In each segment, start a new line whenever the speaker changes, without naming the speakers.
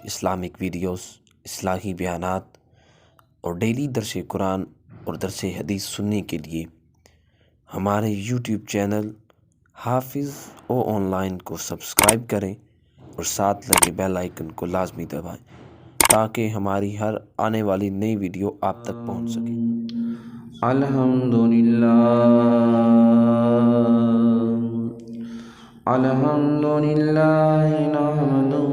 Islamic videos, اصلاحی بیانات اور ڈیلی درس قرآن اور درس حدیث سننے کے لیے ہمارے یوٹیوب چینل حافظ آن لائن کو سبسکرائب کریں اور ساتھ لگے بیل آئیکن کو لازمی دبائیں تاکہ ہماری ہر آنے والی نئی ویڈیو آپ تک پہنچ سکے۔
الحمدللہ نحمدہ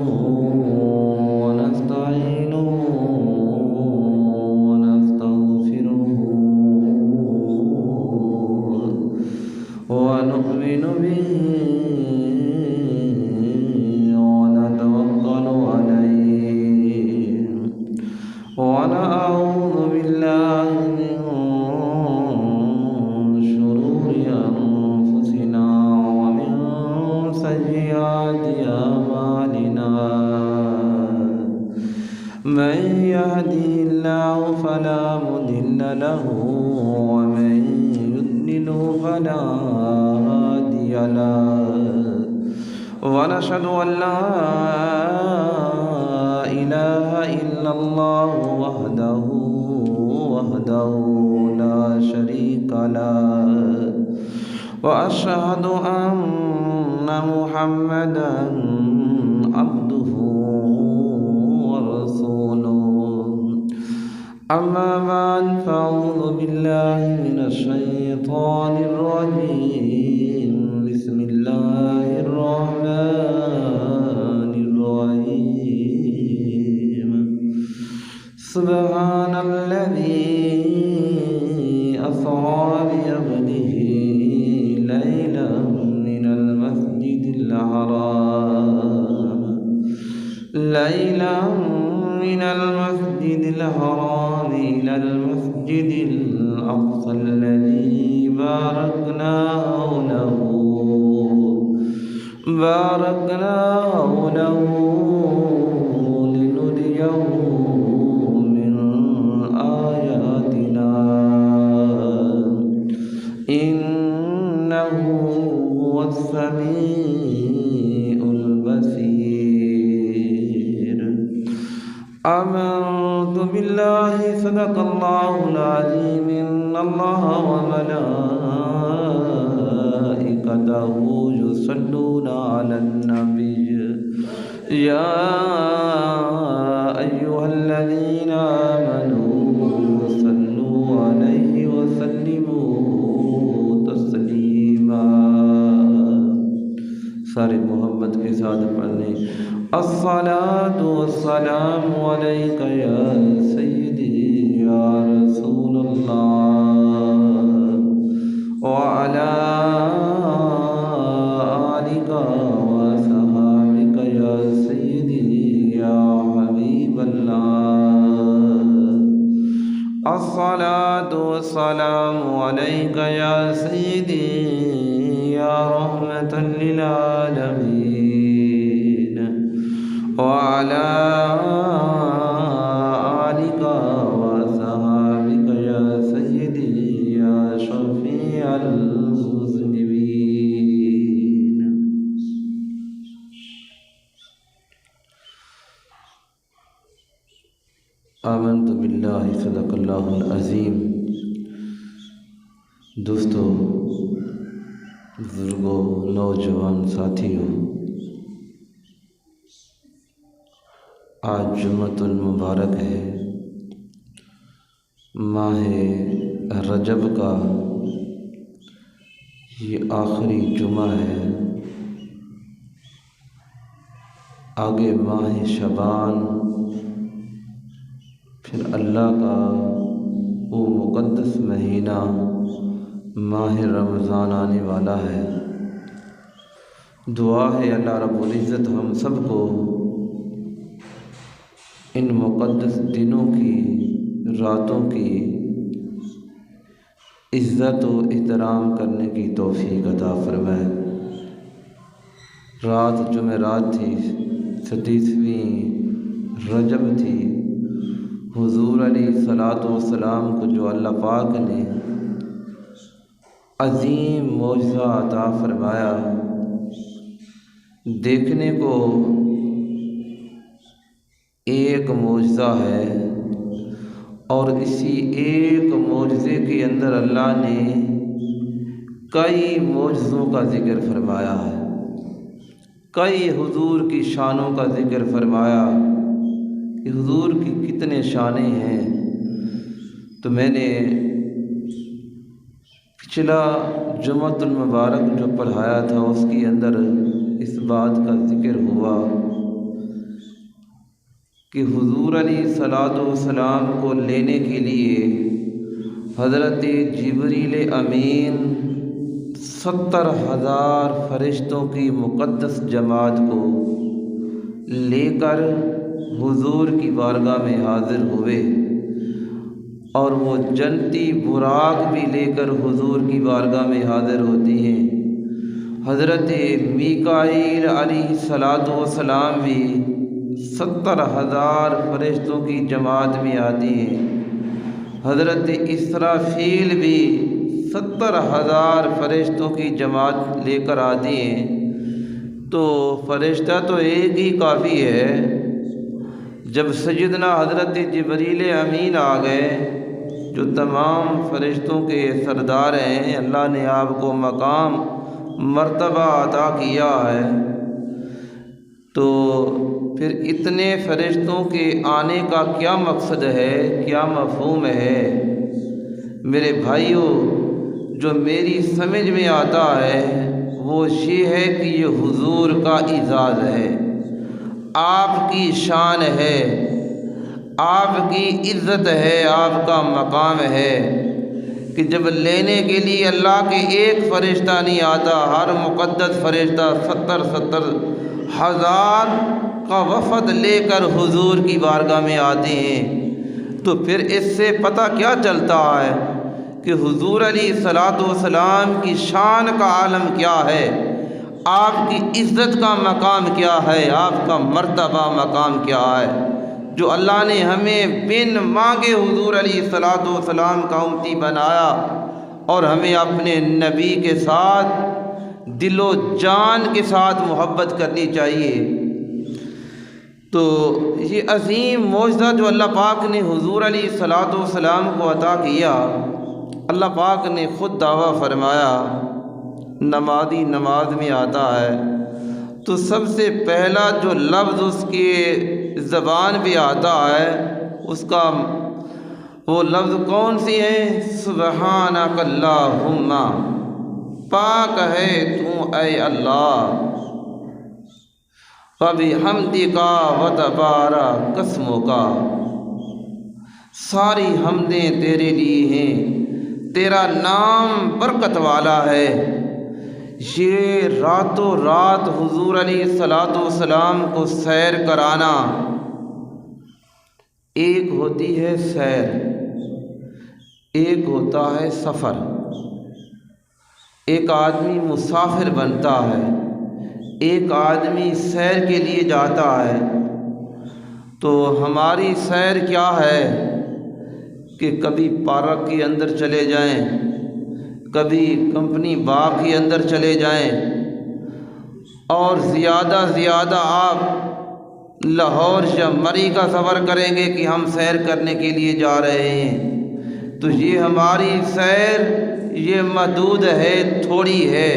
ونستعینہ ونستغفرہ ونؤمن بہ ونتوکل علیہ ونعوذ باللہ من شرور انفسنا ومن سیئات اعمالنا من يهده الله فلا مضل له ومن يضلل فلا هادي له ونشهد أن لا إله إلا الله وحده لا شريك له وأشهد أن محمدا عبده ورسوله أما بعد فأعوذ بالله من الشيطان الرجيم بسم الله الرحمن الرحيم سبحان الذي أسرى بعبده ليلا من المسجد الحرام إلى المسجد الأقصى الذي باركنا حوله لنريه من آياتنا إنه هو السميع البصير آمنت بالله صدق الله العظيم إن الله وملائكته يصلون على النبي يا أيها الذين آمنوا صلوا عليه وسلموا تسلیما۔ سارے محبت کے ساتھ پڑھنے الصلاۃ والسلام علیک یا سیدی یا رسول اللہ وعلی آلک وصحابک یا سیدی یا حبیب اللہ۔ الصلاۃ والسلام علیک یا سیدی یا رحمۃ للعالمین وعلی آلک وصحابک یا سیدی یا شفیع المذنبین۔ آمنت باللہ صدق اللہ العظیم۔ دوستو، بزرگوں، نوجوان ساتھیوں، آج جمعۃ المبارک ہے، ماہ رجب کا یہ آخری جمعہ ہے۔ آگے ماہ شعبان، پھر اللہ کا وہ مقدس مہینہ ماہ رمضان آنے والا ہے۔ دعا ہے اللہ رب العزت ہم سب کو ان مقدس دنوں کی، راتوں کی عزت و احترام کرنے کی توفیق عطا فرمائے۔ رات جمعرات تھی، 37ویں رجب تھی۔ حضور علیہ الصلوۃ والسلام کو جو اللہ پاک نے عظیم معجزہ عطا فرمایا، دیکھنے کو ایک معجزہ ہے، اور اسی ایک معجزے کے اندر اللہ نے کئی معجزوں کا ذکر فرمایا ہے، کئی حضور کی شانوں کا ذکر فرمایا کہ حضور کی کتنے شانیں ہیں۔ تو میں نے پچھلا جمعۃ المبارک جو پڑھایا تھا اس کے اندر اس بات کا ذکر ہوا کہ حضور علیہ السلام کو لینے کے لیے حضرت جبریل امین 70,000 فرشتوں کی مقدس جماعت کو لے کر حضور کی بارگاہ میں حاضر ہوئے، اور وہ جنتی براق بھی لے کر حضور کی بارگاہ میں حاضر ہوتی ہیں۔ حضرت میکائیل علیہ السلام بھی 70,000 فرشتوں کی جماعت میں آتی ہیں۔ حضرت اسرافیل بھی 70,000 فرشتوں کی جماعت لے کر آتی ہیں۔ تو فرشتہ تو ایک ہی کافی ہے۔ جب سیدنا حضرت جبریل امین آ گئے جو تمام فرشتوں کے سردار ہیں، اللہ نے آپ کو مقام مرتبہ عطا کیا ہے، تو پھر اتنے فرشتوں کے آنے کا کیا مقصد ہے، کیا مفہوم ہے؟ میرے بھائیوں، جو میری سمجھ میں آتا ہے وہ یہ ہے کہ یہ حضور کا اعزاز ہے، آپ کی شان ہے، آپ کی عزت ہے، آپ کا مقام ہے کہ جب لینے کے لیے اللہ کے ایک فرشتہ نہیں آتا، ہر مقدس فرشتہ 70,000 کا وفد لے کر حضور کی بارگاہ میں آتے ہیں۔ تو پھر اس سے پتہ کیا چلتا ہے کہ حضور علیہ السلام کی شان کا عالم کیا ہے، آپ کی عزت کا مقام کیا ہے، آپ کا مرتبہ مقام کیا ہے، جو اللہ نے ہمیں بن مانگے حضور علیہ السلام کا امتی بنایا، اور ہمیں اپنے نبی کے ساتھ دل و جان کے ساتھ محبت کرنی چاہیے۔ تو یہ عظیم معجزہ جو اللہ پاک نے حضور علیہ السلام کو عطا کیا، اللہ پاک نے خود دعویٰ فرمایا، نمازی نماز میں آتا ہے تو سب سے پہلا جو لفظ اس کے زبان پہ آتا ہے اس کا وہ لفظ کون سی ہے؟ سبحانک اللہم، پاک ہے تو اے اللہ، فبحمدک وتبارک اسمک، ساری حمدیں تیرے لیے ہیں، تیرا نام برکت والا ہے۔ یہ راتوں رات حضور علیہ السلام کو سیر کرانا، ایک ہوتی ہے سیر، ایک ہوتا ہے سفر۔ ایک آدمی مسافر بنتا ہے، ایک آدمی سیر کے لیے جاتا ہے۔ تو ہماری سیر کیا ہے کہ کبھی پارک کے اندر چلے جائیں، کبھی کمپنی باغ کے اندر چلے جائیں، اور زیادہ آپ لاہور یا مری کا سفر کریں گے کہ ہم سیر کرنے کے لیے جا رہے ہیں۔ تو یہ ہماری سیر یہ محدود ہے، تھوڑی ہے،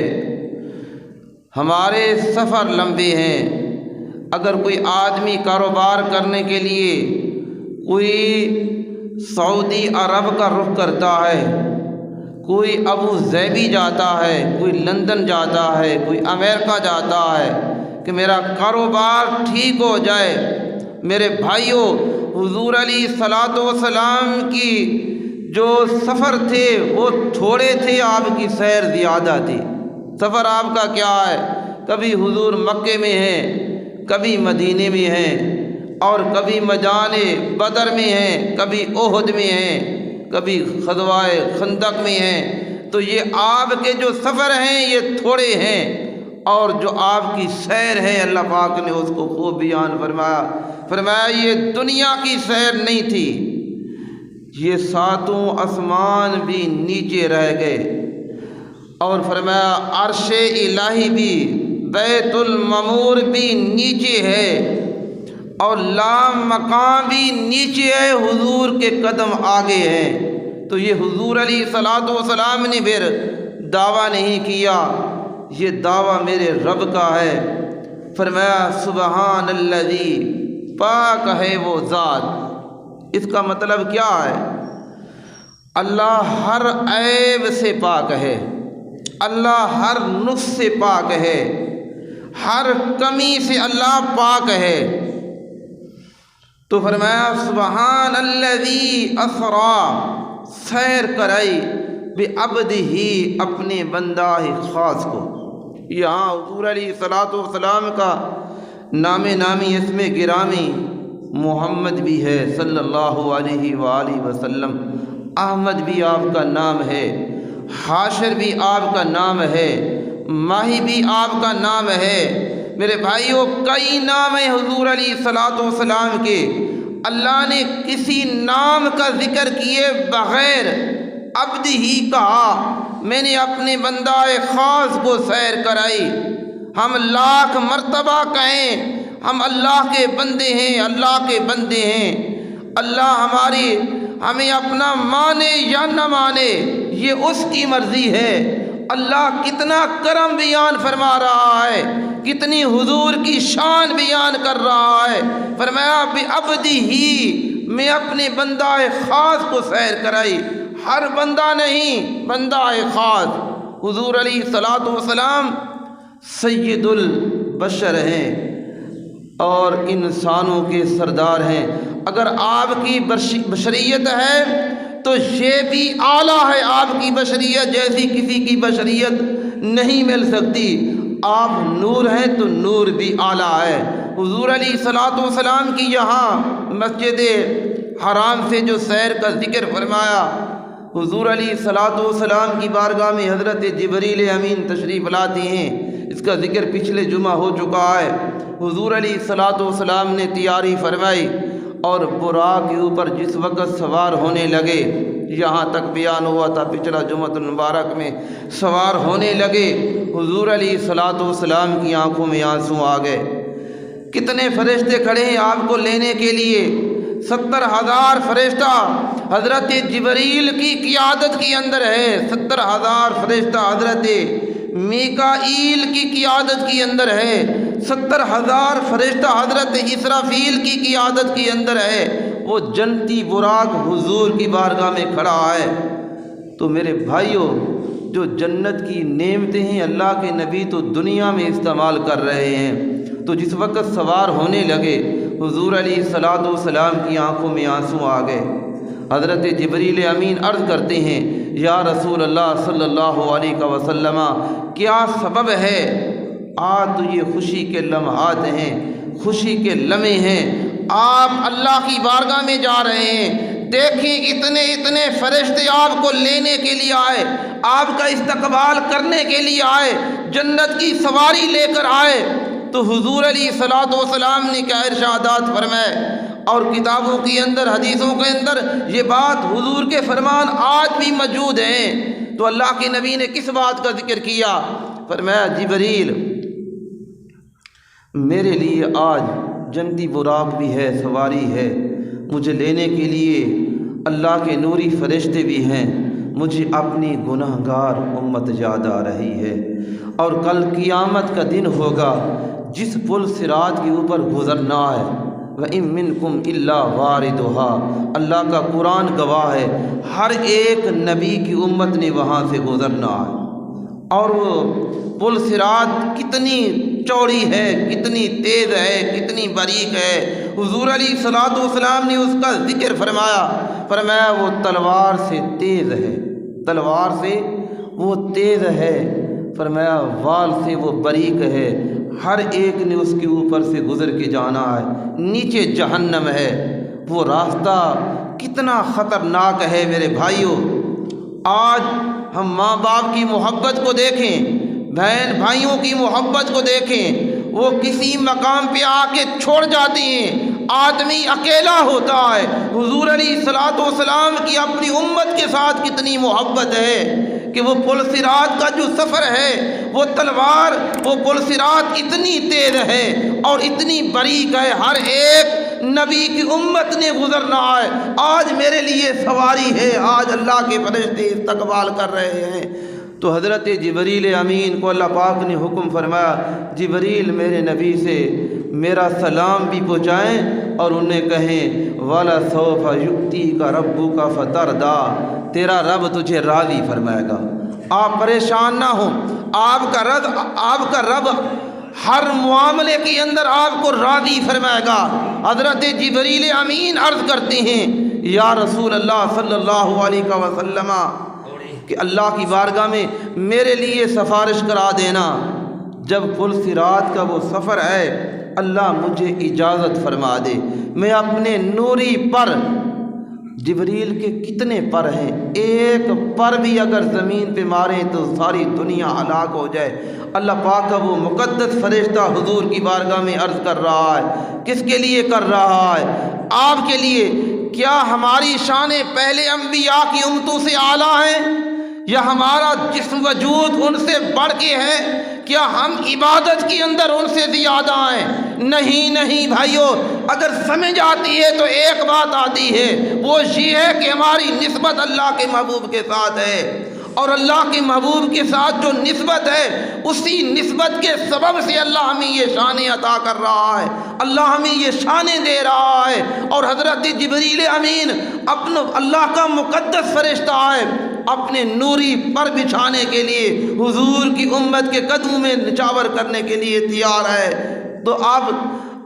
ہمارے سفر لمبے ہیں۔ اگر کوئی آدمی کاروبار کرنے کے لیے کوئی سعودی عرب کا رخ کرتا ہے، کوئی ابو ظبی جاتا ہے، کوئی لندن جاتا ہے، کوئی امریکہ جاتا ہے کہ میرا کاروبار ٹھیک ہو جائے، میرے بھائیوں، حضور علیہ السلام کی جو سفر تھے وہ تھوڑے تھے، آپ کی سیر زیادہ تھی۔ سفر آپ کا کیا ہے؟ کبھی حضور مکے میں ہیں، کبھی مدینے میں ہیں، اور کبھی میدان بدر میں ہیں، کبھی احد میں ہیں، کبھی غزوہ خندق میں ہیں۔ تو یہ آپ کے جو سفر ہیں یہ تھوڑے ہیں، اور جو آپ کی سیر ہے اللہ پاک نے اس کو خوب بیان فرمایا یہ دنیا کی سیر نہیں تھی، یہ ساتوں آسمان بھی نیچے رہ گئے، اور فرمایا عرش الہی بھی، بیت المعمور بھی نیچے ہے، اور لام مقام بھی نیچے ہے، حضور کے قدم آگے ہیں۔ تو یہ حضور علیہ الصلوۃ والسلام نے پھر دعویٰ نہیں کیا، یہ دعویٰ میرے رب کا ہے۔ فرمایا سبحان الذی، پاک ہے وہ ذات۔ اس کا مطلب کیا ہے؟ اللہ ہر عیب سے پاک ہے، اللہ ہر نقص سے پاک ہے، ہر کمی سے اللہ پاک ہے۔ تو فرمایا سبحان الذی اسریٰ، سیر کرائی بعبدہ، اپنے بندہ خاص کو۔ یہاں حضور علیہ الصلوۃ والسلام کا نام نامی اسم گرامی محمد بھی ہے صلی اللہ علیہ وآلہ وسلم، احمد بھی آپ کا نام ہے، حاشر بھی آپ کا نام ہے، ماہی بھی آپ کا نام ہے۔ میرے بھائیوں، کئی نام ہیں حضور علیہ الصلوۃ والسلام کے۔ اللہ نے کسی نام کا ذکر کیے بغیر عبد ہی کہا، میں نے اپنے بندہ خاص کو سیر کرائی۔ ہم لاکھ مرتبہ کہیں ہم اللہ کے بندے ہیں، اللہ کے بندے ہیں، اللہ ہمیں اپنا مانے یا نہ مانے یہ اس کی مرضی ہے۔ اللہ کتنا کرم بیان فرما رہا ہے، کتنی حضور کی شان بیان کر رہا ہے۔ فرمایا بعبدہ، میں اپنے بندہ خاص کو سیر کرائی، ہر بندہ نہیں، بندہ خاص۔ حضور علیہ الصلوۃ والسلام سید البشر ہیں اور انسانوں کے سردار ہیں۔ اگر آپ کی بشریت ہے تو یہ بھی اعلیٰ ہے، آپ کی بشریت جیسی کسی کی بشریت نہیں مل سکتی۔ آپ نور ہیں تو نور بھی اعلیٰ ہے۔ حضور علیہ الصلوۃ والسلام کی یہاں مسجد حرام سے جو سیر کا ذکر فرمایا، حضور علیہ الصلوۃ والسلام کی بارگاہ میں حضرت جبریل امین تشریف لاتے ہیں، اس کا ذکر پچھلے جمعہ ہو چکا ہے۔ حضور علیہ الصلوۃ والسلام نے تیاری فرمائی اور براق کے اوپر جس وقت سوار ہونے لگے، یہاں تک بیان ہوا تھا پچھلا جمعہ المبارک میں، سوار ہونے لگے، حضور علیہ الصلوۃ والسلام کی آنکھوں میں آنسو آ گئے۔ کتنے فرشتے کھڑے ہیں آپ کو لینے کے لیے، 70,000 فرشتہ حضرت جبریل کی قیادت کے اندر ہے، 70,000 فرشتہ حضرت میکائیل کی قیادت کے اندر ہے، 70,000 فرشتہ حضرت اسرافیل کی قیادت کے اندر ہے۔ وہ جنتی براق حضور کی بارگاہ میں کھڑا ہے۔ تو میرے بھائیوں، جو جنت کی نعمتیں ہیں اللہ کے نبی تو دنیا میں استعمال کر رہے ہیں۔ تو جس وقت سوار ہونے لگے، حضور علیہ الصلوۃ والسلام کی آنکھوں میں آنسو آ گئے۔ حضرت جبریل امین عرض کرتے ہیں، یا رسول اللہ صلی اللہ علیہ وسلم، کیا سبب ہے؟ آج تو یہ خوشی کے لمحات ہیں، خوشی کے لمحے ہیں، آپ اللہ کی بارگاہ میں جا رہے ہیں، دیکھیں اتنے فرشتے آپ کو لینے کے لیے آئے، آپ کا استقبال کرنے کے لیے آئے، جنت کی سواری لے کر آئے۔ تو حضور علیہ الصلوۃ والسلام نے کیا ارشادات فرمائے، اور کتابوں کے اندر، حدیثوں کے اندر یہ بات حضور کے فرمان آج بھی موجود ہیں۔ تو اللہ کے نبی نے کس بات کا ذکر کیا؟ فرمایا جبریل، میرے لیے آج جنتی براق بھی ہے، سواری ہے، مجھے لینے کے لیے اللہ کے نوری فرشتے بھی ہیں، مجھے اپنی گناہ گار امت یاد آ رہی ہے۔ اور کل قیامت کا دن ہوگا، جس پل صراط کے اوپر گزرنا ہے، وَإِن مِّنكُمْ إِلَّا وَارِدُهَا، اللہ کا قرآن گواہ ہے، ہر ایک نبی کی امت نے وہاں سے گزرنا ہے۔ اور وہ پل صراط کتنی چوڑی ہے، کتنی تیز ہے، کتنی باریک ہے، حضور علیہ الصلوۃ والسلام نے اس کا ذکر فرمایا وہ تلوار سے تیز ہے، تلوار سے وہ تیز ہے، فرمایا وال سے وہ باریک ہے، ہر ایک نے اس کے اوپر سے گزر کے جانا ہے، نیچے جہنم ہے۔ وہ راستہ کتنا خطرناک ہے میرے بھائیوں۔ آج ہم ماں باپ کی محبت کو دیکھیں، بہن بھائیوں کی محبت کو دیکھیں، وہ کسی مقام پہ آ کے چھوڑ جاتے ہیں، آدمی اکیلا ہوتا ہے۔ حضور علیہ الصلوۃ والسلام کی اپنی امت کے ساتھ کتنی محبت ہے، کہ وہ پل صراط کا جو سفر ہے، وہ تلوار، وہ پل صراط اتنی تیز ہے اور اتنی باریک ہے، ہر ایک نبی کی امت نے گزرنا ہے۔ آج میرے لیے سواری ہے، آج اللہ کے فرشتے استقبال کر رہے ہیں۔ تو حضرت جبریل امین کو اللہ پاک نے حکم فرمایا، جبریل میرے نبی سے میرا سلام بھی پہنچائیں اور انہیں کہیں وَلَسَوْفَ يُؤْتِيكَ رَبُّكَ فَتَرْضَىٰ، تیرا رب تجھے راضی فرمائے گا۔ آپ پریشان نہ ہوں، آپ کا رب ہر معاملے کے اندر آپ کو راضی فرمائے گا۔ حضرت جبریل امین عرض کرتے ہیں، یا رسول اللہ صلی اللہ علیہ وسلم کہ اللہ کی بارگاہ میں میرے لیے سفارش کرا دینا، جب پل صراط کا وہ سفر ہے اللہ مجھے اجازت فرما دے، میں اپنے نوری پر، جبریل کے کتنے پر ہیں، ایک پر بھی اگر زمین پہ ماریں تو ساری دنیا ہلاک ہو جائے۔ اللہ پاک کا وہ مقدس فرشتہ حضور کی بارگاہ میں عرض کر رہا ہے، کس کے لیے کر رہا ہے؟ آپ کے لیے۔ کیا ہماری شانیں پہلے انبیاء کی امتوں سے اعلیٰ ہیں یا ہمارا جسم وجود ان سے بڑھ کے ہے؟ کیا ہم عبادت کے اندر ان سے زیادہ ہیں؟ نہیں بھائیو، اگر سمجھ آتی ہے تو ایک بات آتی ہے، وہ یہ ہے کہ ہماری نسبت اللہ کے محبوب کے ساتھ ہے، اور اللہ کے محبوب کے ساتھ جو نسبت ہے اسی نسبت کے سبب سے اللہ ہمیں یہ شانیں عطا کر رہا ہے، اللہ ہمیں یہ شانیں دے رہا ہے۔ اور حضرت جبریل امین اپنا اللہ کا مقدس فرشتہ ہے، اپنے نوری پر بچھانے کے لیے حضور کی امت کے قدموں میں نچاور کرنے کے لیے تیار ہے۔ تو آپ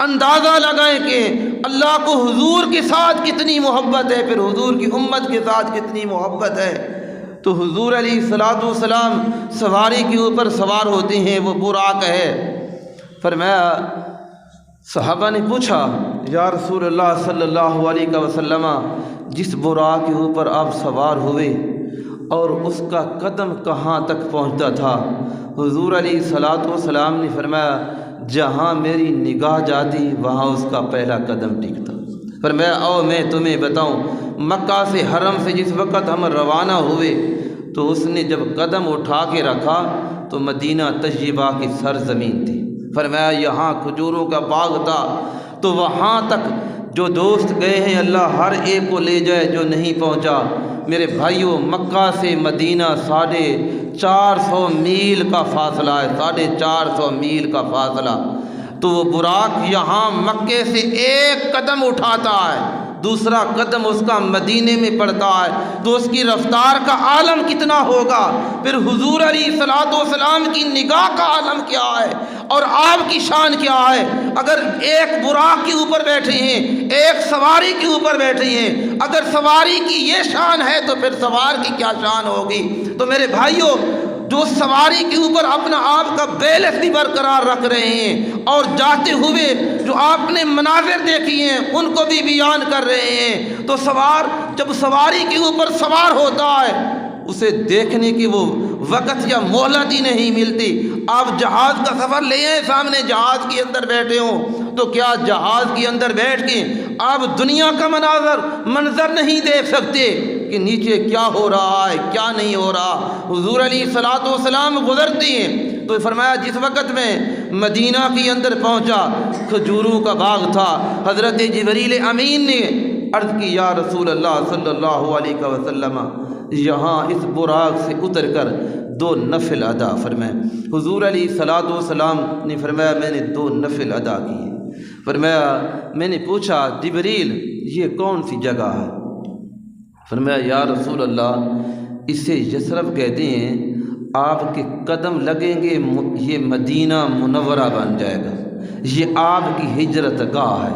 اندازہ لگائیں کہ اللہ کو حضور کے ساتھ کتنی محبت ہے، پھر حضور کی امت کے ساتھ کتنی محبت ہے۔ تو حضور علیہ السلام سواری کے اوپر سوار ہوتے ہیں، وہ براق ہے۔ فرمایا، صحابہ نے پوچھا، یا رسول اللہ صلی اللہ علیہ وسلم، جس براق کے اوپر آپ سوار ہوئے اور اس کا قدم کہاں تک پہنچتا تھا؟ حضور علیہ السلام نے فرمایا، جہاں میری نگاہ جاتی وہاں اس کا پہلا قدم ٹکتا۔ فرمایا، او میں تمہیں بتاؤں، مکہ سے حرم سے جس وقت ہم روانہ ہوئے تو اس نے جب قدم اٹھا کے رکھا تو مدینہ طیبہ کی سرزمین تھی۔ فرمایا، یہاں کھجوروں کا باغ تھا، تو وہاں تک جو دوست گئے ہیں اللہ ہر ایک کو لے جائے، جو نہیں پہنچا۔ میرے بھائیوں، مکہ سے مدینہ 450 میل کا فاصلہ ہے، 450 میل کا فاصلہ۔ تو وہ براق یہاں مکے سے ایک قدم اٹھاتا ہے، دوسرا قدم اس کا مدینے میں پڑتا ہے، تو اس کی رفتار کا عالم کتنا ہوگا؟ پھر حضور علیہ السلام کی نگاہ کا عالم کیا ہے اور آپ کی شان کیا ہے؟ اگر ایک براق کے اوپر بیٹھے ہیں، ایک سواری کے اوپر بیٹھے ہیں، اگر سواری کی یہ شان ہے تو پھر سوار کی کیا شان ہوگی؟ تو میرے بھائیوں، جو سواری کے اوپر اپنا آپ کا بیلنس بھی برقرار رکھ رہے ہیں اور جاتے ہوئے جو آپ نے مناظر دیکھی ہیں ان کو بھی بیان کر رہے ہیں، تو سوار جب سواری کے اوپر سوار ہوتا ہے اسے دیکھنے کی وہ وقت یا مہلت ہی نہیں ملتی۔ آپ جہاز کا سفر لے آئیں، سامنے جہاز کے اندر بیٹھے ہوں، تو کیا جہاز کے اندر بیٹھ کے آپ دنیا کا منظر نہیں دیکھ سکتے کہ نیچے کیا ہو رہا ہے، کیا نہیں ہو رہا؟ حضور علیہ السلام گزرتے ہیں تو فرمایا، جس وقت میں مدینہ کے اندر پہنچا کھجوروں کا باغ تھا۔ حضرت جبریل امین نے عرض کی، یا رسول اللہ صلی اللہ علیہ وسلم، یہاں اس براق سے اتر کر 2 نفل ادا فرمائے۔ حضور علیہ السلام نے فرمایا، میں نے 2 نفل ادا کیے۔ فرمایا، میں نے پوچھا، جبریل یہ کون سی جگہ ہے؟ فرمایا، یا رسول اللہ، اسے یثرب کہتے ہیں، آپ کے قدم لگیں گے یہ مدینہ منورہ بن جائے گا، یہ آپ کی ہجرت گاہ ہے،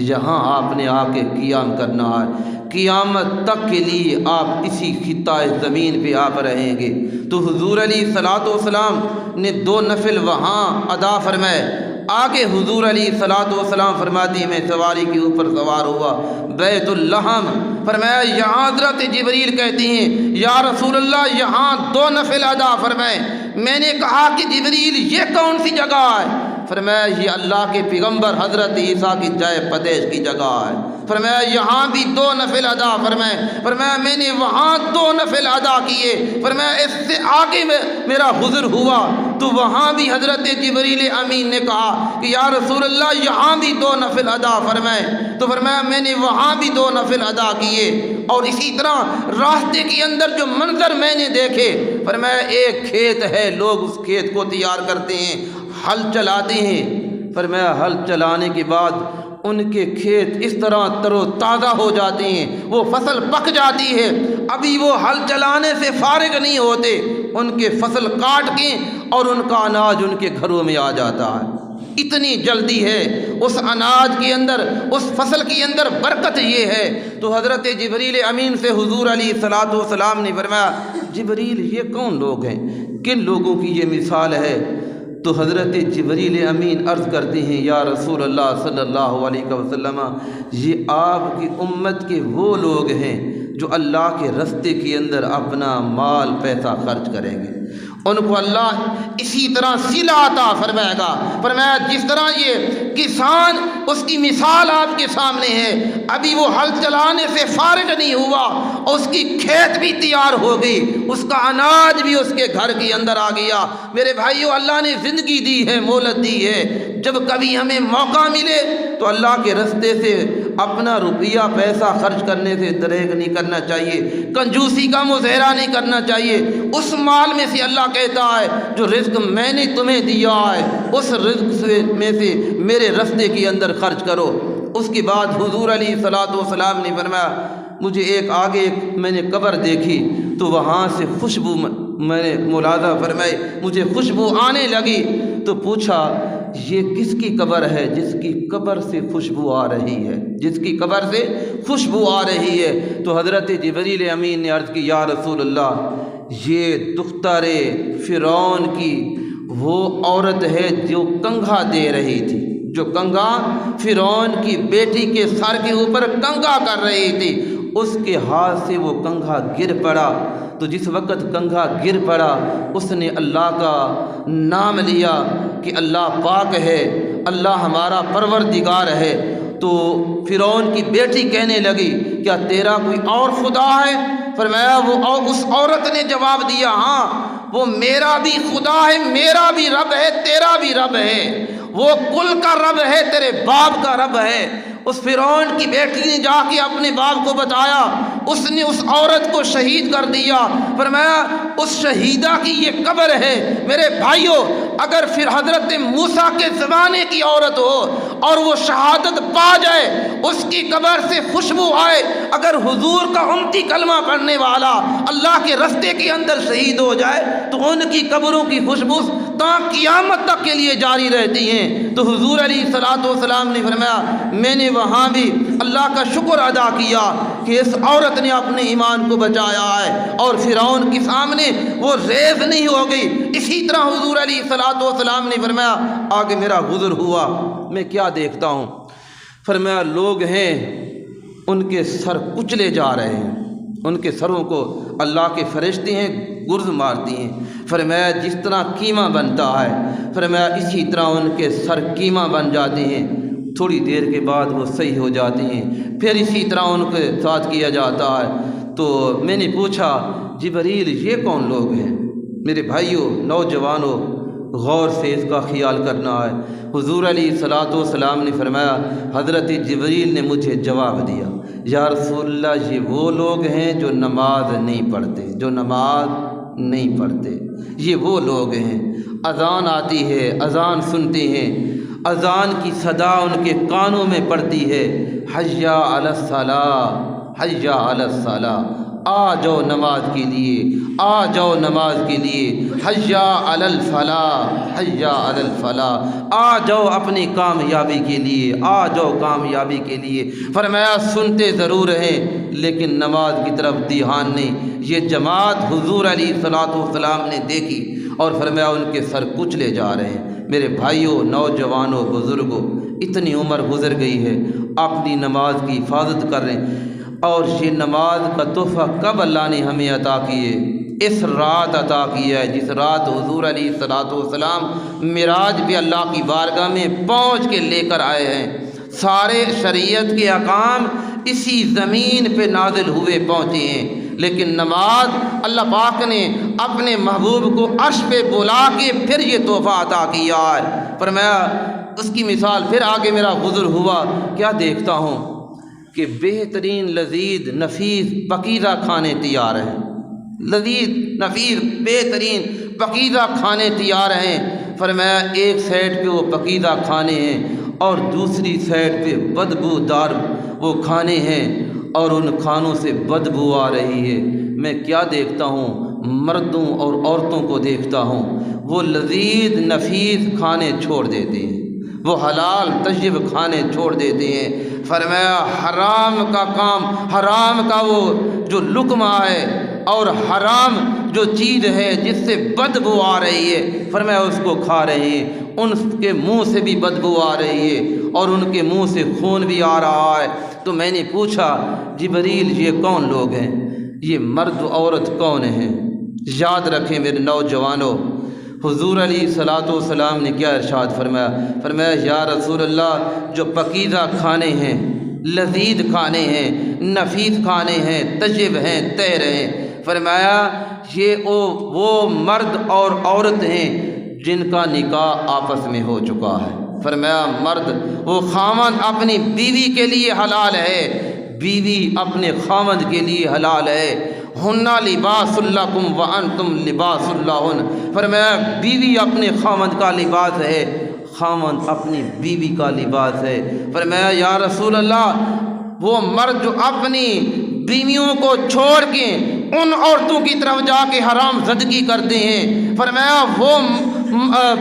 یہاں آپ نے آ کے قیام کرنا ہے، قیامت تک کے لیے آپ اسی خطہ زمین پہ آپ رہیں گے۔ تو حضور علیہ السلام نے 2 نفل وہاں ادا فرمائے۔ آگے حضور علیہ السلام فرماتی، میں سواری کے اوپر سوار ہوا بیت اللحم۔ فرمایا، یہاں حضرت جبریل کہتی ہیں، یا رسول اللہ یہاں 2 نفل ادا فرمائے۔ میں نے کہا کہ جبریل یہ کون سی جگہ ہے؟ فرمایا، یہ اللہ کے پیغمبر حضرت عیسیٰ کی جائے پیدائش کی جگہ ہے۔ فرمایا یہاں بھی 2 نفل ادا فرمائے، فرمایا میں نے وہاں 2 نفل ادا کیے، فرمایا اس سے آگے میرا غسل ہوا تو وہاں بھی حضرت جبریل امین نے کہا کہ یا رسول اللہ یہاں بھی 2 نفل ادا فرمائے، تو فرمایا میں نے وہاں بھی 2 نفل ادا کیے۔ اور اسی طرح راستے کے اندر جو منظر میں نے دیکھے، فرمایا ایک کھیت ہے، لوگ اس کھیت کو تیار کرتے ہیں، ہل چلاتے ہیں، فرمایا ہل چلانے کے بعد ان کے کھیت اس طرح تر و تازہ ہو جاتے ہیں، وہ فصل پک جاتی ہے، ابھی وہ ہل چلانے سے فارغ نہیں ہوتے، ان کے فصل کاٹ کے اور ان کا اناج ان کے گھروں میں آ جاتا ہے۔ اتنی جلدی ہے اس اناج کے اندر، اس فصل کے اندر برکت یہ ہے۔ تو حضرت جبریل امین سے حضور علیہ السلام نے فرمایا جبریل یہ کون لوگ ہیں، کن لوگوں کی یہ مثال ہے؟ تو حضرت جبریل امین عرض کرتے ہیں یا رسول اللہ صلی اللہ علیہ وسلم یہ آپ کی امت کے وہ لوگ ہیں جو اللہ کے راستے کے اندر اپنا مال پیسہ خرچ کریں گے، ان کو اللہ اسی طرح صلہ عطا فرمائے گا۔ فرمایا جس طرح یہ کسان، اس کی مثال آپ کے سامنے ہے، ابھی وہ ہل چلانے سے فارغ نہیں ہوا اور اس کی کھیت بھی تیار ہو گئی، اس کا اناج بھی اس کے گھر کے اندر آ گیا۔ میرے بھائیو اللہ نے زندگی دی ہے، مہلت دی ہے، جب کبھی ہمیں موقع ملے تو اللہ کے راستے سے اپنا روپیہ پیسہ خرچ کرنے سے دریغ نہیں کرنا چاہیے، کنجوسی کا مظاہرہ نہیں کرنا چاہیے۔ اس مال میں سے اللہ کہتا ہے جو رزق میں نے تمہیں دیا ہے اس رزق میں سے میرے راستے کے اندر خرچ کرو۔ اس کے بعد حضور علیہ السلام نے فرمایا مجھے ایک میں نے قبر دیکھی تو وہاں سے خوشبو میں نے ملاحظہ فرمائی، مجھے خوشبو آنے لگی، تو پوچھا یہ کس کی قبر ہے؟ جس کی قبر سے خوشبو آ رہی ہے، جس کی قبر سے خوشبو آ رہی ہے۔ تو حضرت جبریل امین نے عرض کی یا رسول اللہ یہ دختر فرعون کی وہ عورت ہے جو کنگھا دے رہی تھی، جو کنگھا فرعون کی بیٹی کے سر کے اوپر کنگھا کر رہی تھی، اس کے ہاتھ سے وہ کنگھا گر پڑا، تو جس وقت کنگھا گر پڑا اس نے اللہ کا نام لیا کہ اللہ پاک ہے، اللہ ہمارا پروردگار ہے۔ تو فرعون کی بیٹی کہنے لگی کیا تیرا کوئی اور خدا ہے؟ فرمایا اس عورت نے جواب دیا ہاں وہ میرا بھی خدا ہے، میرا بھی رب ہے، تیرا بھی رب ہے، وہ کل کا رب ہے، تیرے باپ کا رب ہے۔ اس فرعون کی بیٹی نے جا کے اپنے باپ کو بتایا، اس نے اس عورت کو شہید کر دیا۔ فرمایا اس شہیدہ کی یہ قبر ہے۔ میرے بھائیوں اگر پھر حضرت موسیٰ کے زمانے کی عورت ہو اور وہ شہادت پا جائے، اس کی قبر سے خوشبو آئے، اگر حضور کا امتی کلمہ پڑھنے والا اللہ کے راستے کے اندر شہید ہو جائے تو ان کی قبروں کی خوشبو تا قیامت تک کے لیے جاری رہتی ہیں۔ تو حضور علیہ السلام نے فرمایا میں نے وہاں بھی اللہ کا شکر ادا کیا کہ اس عورت نے اپنے ایمان کو بچایا ہے اور فرعون کے سامنے وہ ریز نہیں ہو گئی۔ اسی طرح حضور علیہ السلام نے فرمایا آگے میرا گزر ہوا، میں کیا دیکھتا ہوں؟ فرمایا لوگ ہیں ان کے سر کچلے جا رہے ہیں، ان کے سروں کو اللہ کے فرشتے ہیں گرز مارتی ہیں۔ فرمایا جس طرح قیمہ بنتا ہے، فرمایا اسی طرح ان کے سر قیمہ بن جاتے ہیں، تھوڑی دیر کے بعد وہ صحیح ہو جاتے ہیں، پھر اسی طرح ان کے ساتھ کیا جاتا ہے۔ تو میں نے پوچھا جبریل یہ کون لوگ ہیں؟ میرے بھائیوں نوجوانوں غور سے اس کا خیال کرنا ہے۔ حضور علیہ السلام نے فرمایا حضرت جبریل نے مجھے جواب دیا یا رسول اللہ یہ وہ لوگ ہیں جو نماز نہیں پڑھتے، جو نماز نہیں پڑھتے، یہ وہ لوگ ہیں۔ اذان آتی ہے، اذان سنتے ہیں، اذان کی صدا ان کے کانوں میں پڑتی ہے، حی علی الصلاۃ، حی علی الصلاۃ، آ جاؤ نماز کے لیے، آ جاؤ نماز کے لیے، حی علی الفلاح، حی علی الفلاح، آ جاؤ اپنی کامیابی کے لیے، آ جاؤ کامیابی کے لیے۔ فرمایا سنتے ضرور ہیں لیکن نماز کی طرف دھیان نہیں۔ یہ جماعت حضور علیہ السلام نے دیکھی اور فرمایا ان کے سر کچلے جا رہے ہیں۔ میرے بھائیوں نوجوانوں بزرگوں اتنی عمر گزر گئی ہے، اپنی نماز کی حفاظت کر رہے ہیں، اور یہ نماز کا تحفہ کب اللہ نے ہمیں عطا کیے؟ اس رات عطا کیا ہے جس رات حضور علیہ السلام معراج پہ اللہ کی بارگاہ میں پہنچ کے لے کر آئے ہیں۔ سارے شریعت کے احکام اسی زمین پہ نازل ہوئے پہنچے ہیں، لیکن نماز اللہ پاک نے اپنے محبوب کو عرش پہ بلا کے پھر یہ تحفہ عطا کیا ہے۔ فرمایا اس کی مثال پھر آگے میرا گزر ہوا، کیا دیکھتا ہوں کہ بہترین لذیذ نفیس پاکیزہ کھانے تیار ہیں، لذیذ نفیس بہترین پاکیزہ کھانے تیار ہیں۔ فرمایا ایک سائڈ پہ وہ پاکیزہ کھانے ہیں اور دوسری سائڈ پہ بدبو دار وہ کھانے ہیں، اور ان کھانوں سے بدبو آ رہی ہے۔ میں کیا دیکھتا ہوں؟ مردوں اور عورتوں کو دیکھتا ہوں، وہ لذیذ نفیس کھانے چھوڑ دیتے ہیں، وہ حلال طیب کھانے چھوڑ دیتے ہیں۔ فرمایا حرام کا کام، حرام کا وہ جو لقمہ ہے اور حرام جو چیز ہے جس سے بدبو آ رہی ہے، فرمایا اس کو کھا رہے ہیں، ان کے منہ سے بھی بدبو آ رہی ہے اور ان کے منہ سے خون بھی آ رہا ہے۔ تو میں نے پوچھا جبریل یہ کون لوگ ہیں؟ یہ مرد عورت کون ہیں؟ یاد رکھیں میرے نوجوانوں، حضور علیہ الصلوۃ والسلام نے کیا ارشاد فرمایا؟ فرمایا یا رسول اللہ، جو پاکیزہ کھانے ہیں، لذیذ کھانے ہیں، نفیس کھانے ہیں، طیب ہیں، طاہر ہیں، فرمایا یہ وہ مرد اور عورت ہیں جن کا نکاح آپس میں ہو چکا ہے۔ فرمایا مرد وہ خاوند اپنی بیوی کے لیے حلال ہے، بیوی اپنے خاوند کے لیے حلال ہے۔ ہن لباس لکم وانتم لباس لہن، فرمایا بیوی اپنے خاوند کا لباس ہے، خاوند اپنی بیوی کا لباس ہے۔ فرمایا یا رسول اللہ، وہ مرد جو اپنی بیویوں کو چھوڑ کے ان عورتوں کی طرف جا کے حرام زدگی کرتے ہیں، فرمایا وہ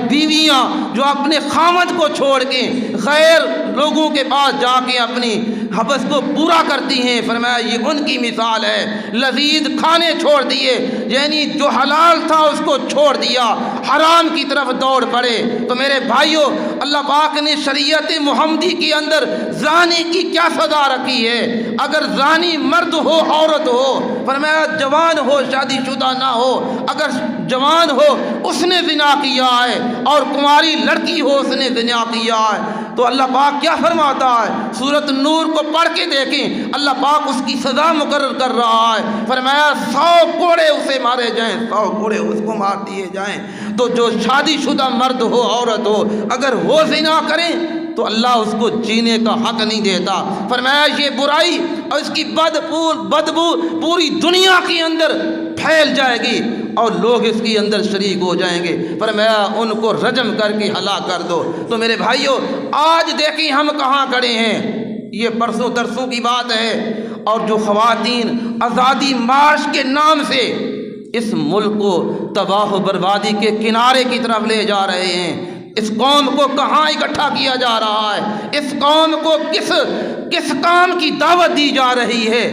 بیویاں جو اپنے خاوند کو چھوڑ کے غیر لوگوں کے پاس جا کے اپنی حبس کو پورا کرتی ہیں، فرمایا یہ ان کی مثال ہے، لذیذ کھانے چھوڑ دیے، یعنی جو حلال تھا اس کو چھوڑ دیا، حرام کی طرف دوڑ پڑے۔ تو میرے بھائیوں، اللہ پاک نے شریعت محمدی کے اندر زانی کی کیا سزا رکھی ہے؟ اگر زانی مرد ہو عورت ہو، فرمایا جوان ہو شادی شدہ نہ ہو، اگر جوان ہو اس نے زنا کیا ہے اور کنواری لڑکی ہو اس نے زنا کیا ہے، تو اللہ پاک کیا فرماتا ہے؟ سورۃ نور کو پڑھ کے دیکھیں، اللہ پاک اس کی سزا مقرر کر رہا ہے۔ فرمایا 100 کوڑے اسے مارے جائیں، 100 کوڑے اس کو مار دیے جائیں۔ تو جو شادی شدہ مرد ہو عورت ہو، اگر وہ زنا کریں تو اللہ اس کو جینے کا حق نہیں دیتا۔ فرمایا یہ برائی اور اس کی بدبو پوری دنیا کے اندر پھیل جائے گی اور لوگ اس کے اندر شریک ہو جائیں گے۔ فرمایا ان کو رجم کر کے ہلاک کر دو۔ تو میرے بھائیوں، آج دیکھیں ہم کہاں کھڑے ہیں، یہ برسوں ترسوں کی بات ہے، اور جو خواتین آزادی مارچ کے نام سے اس ملک کو تباہ و بربادی کے کنارے کی طرف لے جا رہے ہیں، اس قوم کو کہاں اکٹھا کیا جا رہا ہے، اس قوم کو کس کام کی دعوت دی جا رہی ہے،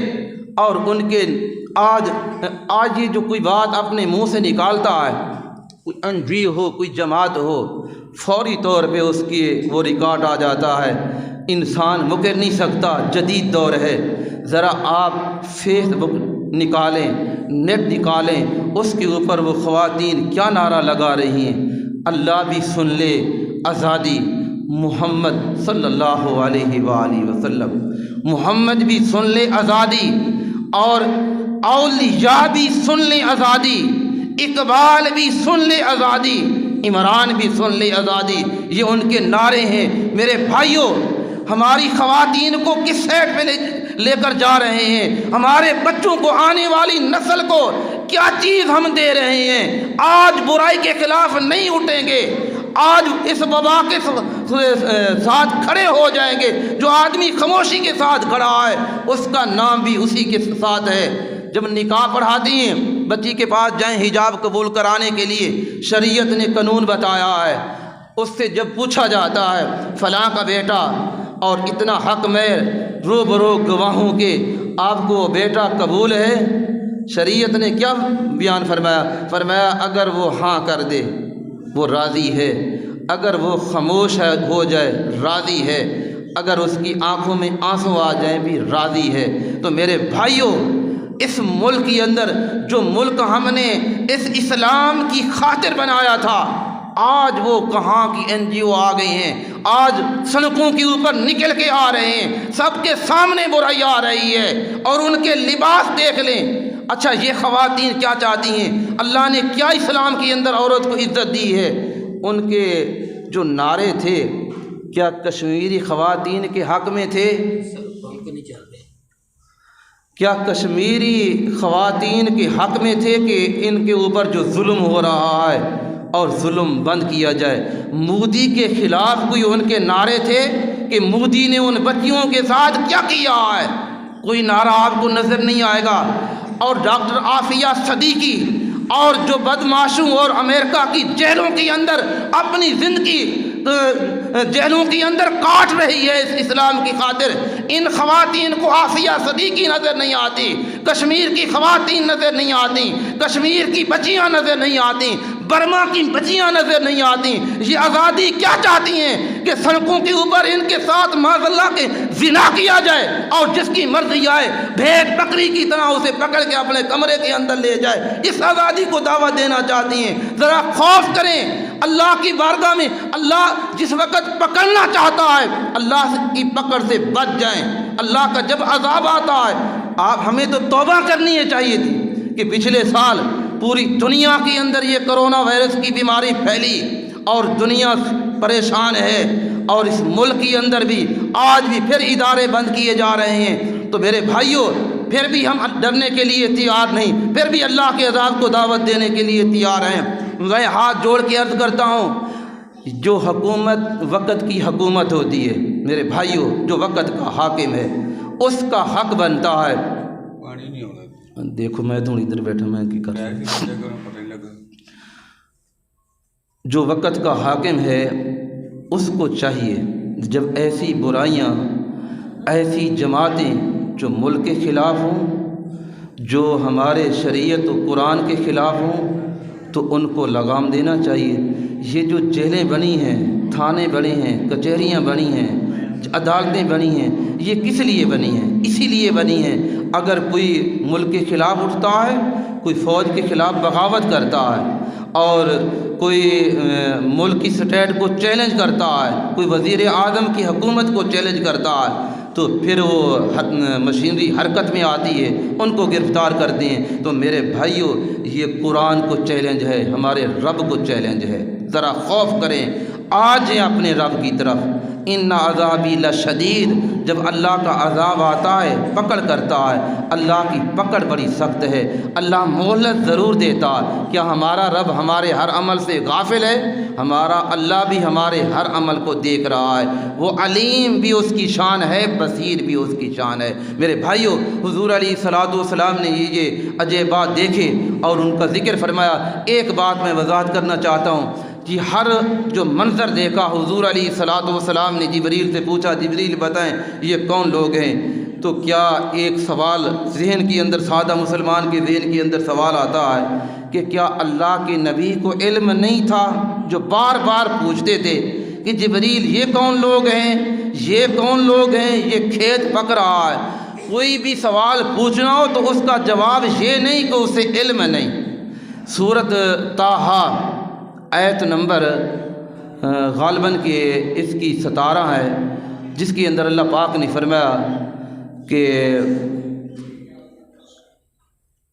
اور ان کے آج یہ جو کوئی بات اپنے منہ سے نکالتا ہے، کوئی انجی ہو کوئی جماعت ہو، فوری طور پہ اس کی وہ ریکارڈ آ جاتا ہے۔ انسان مکر نہیں سکتا، جدید دور ہے۔ ذرا آپ فیس بک نکالیں، نیٹ نکالیں، اس کے اوپر وہ خواتین کیا نعرہ لگا رہی ہیں، اللہ بھی سن لے آزادی، محمد صلی اللہ علیہ وآلہ وسلم، محمد بھی سن لے آزادی، اور اولیاء بھی سن لے آزادی، اقبال بھی سن لے آزادی، عمران بھی سن لے آزادی، یہ ان کے نعرے ہیں۔ میرے بھائیوں، ہماری خواتین کو کس سائڈ پہ لے کر جا رہے ہیں، ہمارے بچوں کو، آنے والی نسل کو کیا چیز ہم دے رہے ہیں؟ آج برائی کے خلاف نہیں اٹھیں گے، آج اس وبا کے ساتھ کھڑے ہو جائیں گے، جو آدمی خاموشی کے ساتھ کھڑا ہے اس کا نام بھی اسی کے ساتھ ہے۔ جب نکاح پڑھاتی ہیں، بچی کے پاس جائیں حجاب قبول کرانے کے لیے، شریعت نے قانون بتایا ہے، اس سے جب پوچھا جاتا ہے فلاں کا بیٹا اور اتنا حق میں روبرو گواہوں کے آپ کو وہ بیٹا قبول ہے، شریعت نے کیا بیان فرمایا؟ فرمایا اگر وہ ہاں کر دے وہ راضی ہے، اگر وہ خاموش ہو جائے راضی ہے، اگر اس کی آنکھوں میں آنسو آ جائیں بھی راضی ہے۔ تو میرے بھائیوں، اس ملک کے اندر جو ملک ہم نے اس اسلام کی خاطر بنایا تھا، آج وہ کہاں کی این جی او آ گئی ہیں، آج سڑکوں کے اوپر نکل کے آ رہے ہیں، سب کے سامنے برائی آ رہی ہے، اور ان کے لباس دیکھ لیں۔ اچھا یہ خواتین کیا چاہتی ہیں؟ اللہ نے کیا اسلام کے اندر عورت کو عزت دی ہے؟ ان کے جو نعرے تھے کیا کشمیری خواتین کے حق میں تھے؟ کیا کشمیری خواتین کے حق میں تھے کہ ان کے اوپر جو ظلم ہو رہا ہے اور ظلم بند کیا جائے؟ مودی کے خلاف کوئی ان کے نعرے تھے کہ مودی نے ان بچیوں کے ساتھ کیا کیا ہے؟ کوئی نعرہ آپ کو نظر نہیں آئے گا۔ اور ڈاکٹر عافیہ صدیقی اور جو بدمعاشوں اور امریکہ کی جیلوں کے اندر اپنی زندگی جیلوں کے اندر کاٹ رہی ہے اس اسلام کی خاطر، ان خواتین کو عافیہ صدیقی نظر نہیں آتی، کشمیر کی خواتین نظر نہیں آتی، کشمیر کی بچیاں نظر نہیں آتی، برما کی بچیاں نظر نہیں آتی۔ یہ آزادی کیا چاہتی ہیں کہ سڑکوں کے اوپر ان کے ساتھ معاذ اللہ کے زنا کیا جائے اور جس کی مرضی آئے بھیڑ بکری کی طرح اسے پکڑ کے اپنے کمرے کے اندر لے جائے؟ اس آزادی کو دعوت دینا چاہتی ہیں۔ ذرا خوف کریں اللہ کی بارگاہ میں۔ اللہ جس وقت پکڑنا چاہتا ہے اللہ کی پکڑ سے بچ جائیں۔ اللہ کا جب عذاب آتا ہے ہمیں تو توبہ کرنی چاہیے تھی کہ پچھلے سال پوری دنیا کے اندر یہ کرونا وائرس کی بیماری پھیلی اور دنیا پریشان ہے، اور اس ملک کے اندر بھی آج بھی پھر ادارے بند کیے جا رہے ہیں۔ تو میرے بھائیوں پھر بھی ہم ڈرنے کے لیے تیار نہیں، پھر بھی اللہ کے عذاب کو دعوت دینے کے لیے تیار ہیں۔ میں ہاتھ جوڑ کے عرض کرتا ہوں، جو حکومت وقت کی حکومت ہوتی ہے میرے بھائیوں، جو وقت کا حاکم ہے اس کا حق بنتا ہے۔ دیکھو میں تو ادھر بیٹھا میں کی کر جو وقت کا حاکم ہے اس کو چاہیے جب ایسی برائیاں، ایسی جماعتیں جو ملک کے خلاف ہوں، جو ہمارے شریعت و قرآن کے خلاف ہوں، تو ان کو لگام دینا چاہیے۔ یہ جو جیلیں بنی ہیں، تھانے بنے ہیں، کچہریاں بنی ہیں، عدالتیں بنی ہیں، یہ کس لیے بنی ہیں؟ اسی لیے بنی ہیں اگر کوئی ملک کے خلاف اٹھتا ہے، کوئی فوج کے خلاف بغاوت کرتا ہے، اور کوئی ملک کی اسٹیٹ کو چیلنج کرتا ہے، کوئی وزیر اعظم کی حکومت کو چیلنج کرتا ہے، تو پھر وہ مشینری حرکت میں آتی ہے، ان کو گرفتار کرتے ہیں۔ تو میرے بھائیوں یہ قرآن کو چیلنج ہے، ہمارے رب کو چیلنج ہے۔ ذرا خوف کریں، آ جائیں اپنے رب کی طرف۔ ان عذابی لشدید، جب اللہ کا عذاب آتا ہے پکڑ کرتا ہے، اللہ کی پکڑ بڑی سخت ہے۔ اللہ مہلت ضرور دیتا، کیا ہمارا رب ہمارے ہر عمل سے غافل ہے؟ ہمارا اللہ بھی ہمارے ہر عمل کو دیکھ رہا ہے، وہ علیم بھی اس کی شان ہے، بصیر بھی اس کی شان ہے۔ میرے بھائیوں حضور علیہ الصلوۃ والسلام نے یہ عجیبات دیکھے اور ان کا ذکر فرمایا۔ ایک بات میں وضاحت کرنا چاہتا ہوں کہ ہر جو منظر دیکھا حضور علیہ الصلوۃ والسلام نے جبریل سے پوچھا، جبریل بتائیں یہ کون لوگ ہیں؟ تو کیا ایک سوال ذہن کے اندر، سادہ مسلمان کے ذہن کے اندر سوال آتا ہے کہ کیا اللہ کے نبی کو علم نہیں تھا؟ جو بار بار پوچھتے تھے کہ جبریل یہ کون لوگ ہیں، یہ کون لوگ ہیں، یہ کھیت پک رہا ہے۔ کوئی بھی سوال پوچھنا ہو تو اس کا جواب یہ نہیں کہ اسے علم نہیں۔ سورۃ طٰہٰ آیت نمبر غالباً کہ اس کی 17 ہے، جس کے اندر اللہ پاک نے فرمایا کہ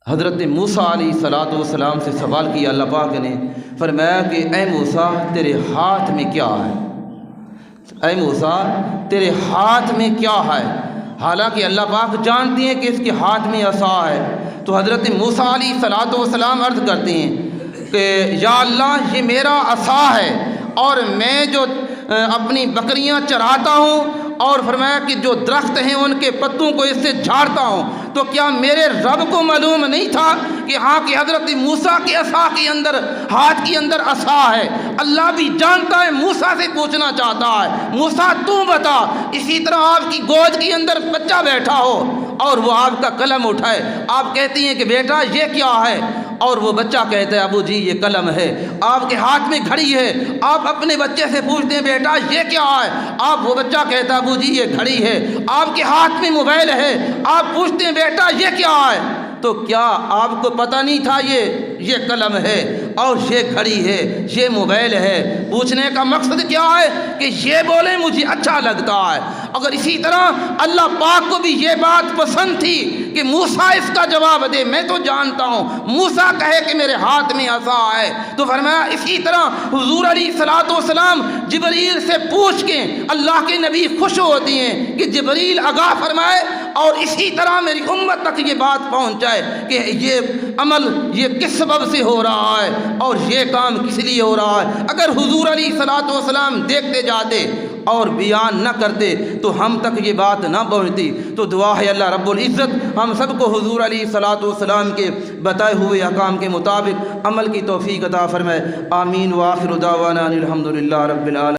حضرت موسیٰ علیہ السلام سے سوال کیا، اللہ پاک نے فرمایا کہ اے موسیٰ تیرے ہاتھ میں کیا ہے؟ اے موسیٰ تیرے ہاتھ میں کیا ہے؟ حالانکہ اللہ پاک جانتے ہیں کہ اس کے ہاتھ میں عصا ہے۔ تو حضرت موسیٰ علیہ السلام عرض کرتے ہیں کہ یا اللہ یہ میرا عصا ہے، اور میں جو اپنی بکریاں چراتا ہوں، اور فرمایا کہ جو درخت ہیں ان کے پتوں کو اس سے جھاڑتا ہوں۔ تو کیا میرے رب کو معلوم نہیں تھا کہ ہاں کہ حضرت موسیٰ کے عصا کے اندر، ہاتھ کے اندر عصا ہے؟ اللہ بھی جانتا ہے، موسیٰ سے پوچھنا چاہتا ہے، موسیٰ تو بتا۔ اسی طرح آپ کی گود کے اندر بچہ بیٹھا ہو اور وہ آپ کا قلم اٹھائے، آپ کہتی ہیں کہ بیٹا یہ کیا ہے؟ اور وہ بچہ کہتا ہے ابو جی یہ قلم ہے۔ آپ کے ہاتھ میں گھڑی ہے، آپ اپنے بچے سے پوچھتے ہیں بیٹا یہ کیا ہے؟ وہ بچہ کہتا ہے ابو جی یہ گھڑی ہے۔ آپ کے ہاتھ میں موبائل ہے، آپ پوچھتے ہیں بیٹا یہ کیا ہے؟ تو کیا آپ کو پتہ نہیں تھا یہ قلم ہے؟ اور یہ گھڑی ہے، یہ موبائل ہے۔ پوچھنے کا مقصد کیا ہے کہ یہ بولیں مجھے اچھا لگتا ہے۔ اگر اسی طرح اللہ پاک کو بھی یہ بات پسند تھی کہ موسیٰ اس کا جواب دے، میں تو جانتا ہوں موسیٰ کہے کہ میرے ہاتھ میں عصا ہے، تو فرمایا اسی طرح حضور علیہ الصلوۃ والسلام جبریل سے پوچھ کے اللہ کے نبی خوش ہوتی ہیں کہ جبریل آگاہ فرمائے اور اسی طرح میری امت تک یہ بات پہنچائے کہ یہ عمل یہ کس سبب سے ہو رہا ہے اور یہ کام کس لیے ہو رہا ہے۔ اگر حضور علیہ الصلوۃ والسلام دیکھتے جاتے اور بیان نہ کرتے تو ہم تک یہ بات نہ پہنچتی۔ تو دعا ہے اللہ رب العزت ہم سب کو حضور علیہ الصلوۃ والسلام کے بتائے ہوئے احکام کے مطابق عمل کی توفیق عطا فرمائے۔ آمین۔ وآخر دعوانا الحمد للہ رب العالمین۔